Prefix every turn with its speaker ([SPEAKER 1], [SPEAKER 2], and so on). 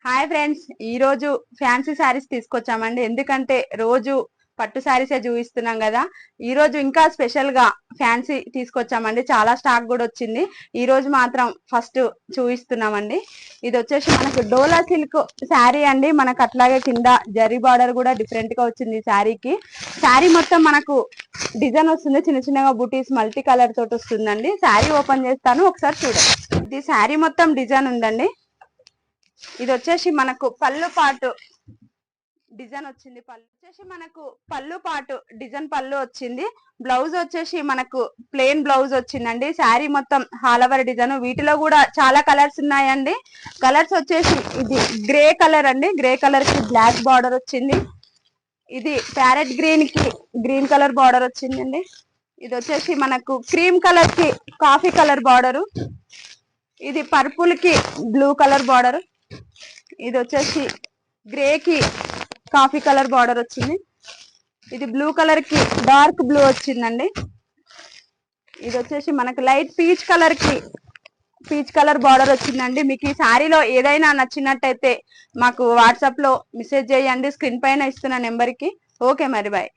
[SPEAKER 1] Hi friends, ఈ రోజు fancy saris తీసుకొచ్చామండి. ఎందుకంటే రోజు పట్టు శారీసే చూపిస్తున్నాం కదా. ఈ రోజు ఇంకా స్పెషల్ గా ఫ్యాన్సీ తీసుకొచ్చామండి. చాలా స్టాక్ కూడా వచ్చింది. ఈ రోజు మాత్రం ఫస్ట్ చూపిస్తున్నామండి. ఇది వచ్చేసి మనకు డోలా సిల్క్ శారీ అండి. మనకు అట్లాగే కింద జరీ బార్డర్ కూడా డిఫరెంట్ గా వచ్చింది శారీకి. శారీ మొత్తం మనకు డిజైన్ వస్తుంది, చిన్న చిన్నగా బూటీస్ మల్టీ కలర్ తోటి వస్తుందండి. శారీ ఓపెన్ చేస్తాను, ఒకసారి చూడండి. ఇది శారీ మొత్తం డిజైన్ ఉందండి. ఇది వచ్చేసి మనకు పళ్ళు పాటు డిజైన్ వచ్చింది. పళ్ళు వచ్చేసి మనకు పళ్ళు పాటు డిజైన్ పళ్ళు వచ్చింది. బ్లౌజ్ వచ్చేసి మనకు ప్లెయిన్ బ్లౌజ్ వచ్చిందండి. శారీ మొత్తం హాల్ ఓవర్ డిజైన్. వీటిలో కూడా చాలా కలర్స్ ఉన్నాయండి. కలర్స్ వచ్చేసి ఇది గ్రే కలర్ అండి. గ్రే కలర్ కి బ్లాక్ బార్డర్ వచ్చింది. ఇది ప్యారెట్ గ్రీన్ కి గ్రీన్ కలర్ బార్డర్ వచ్చిందండి. ఇది వచ్చేసి మనకు క్రీమ్ కలర్ కి కాఫీ కలర్ బార్డరు. ఇది పర్పుల్ కి బ్లూ కలర్ బార్డర్. ఇది వచ్చేసి గ్రే కి కాఫీ కలర్ బార్డర్ వచ్చింది. ఇది బ్లూ కలర్ కి డార్క్ బ్లూ వచ్చిందండి. ఇది వచ్చేసి మనకు లైట్ పీచ్ కలర్ కి పీచ్ కలర్ బార్డర్ వచ్చిందండి. మీకు ఈ శారీలో ఏదైనా నచ్చినట్టయితే మాకు వాట్సాప్ లో మెసేజ్ చేయండి. స్క్రీన్ పైన ఇస్తున్న నెంబర్ కి. ఓకే మరి, బాయ్.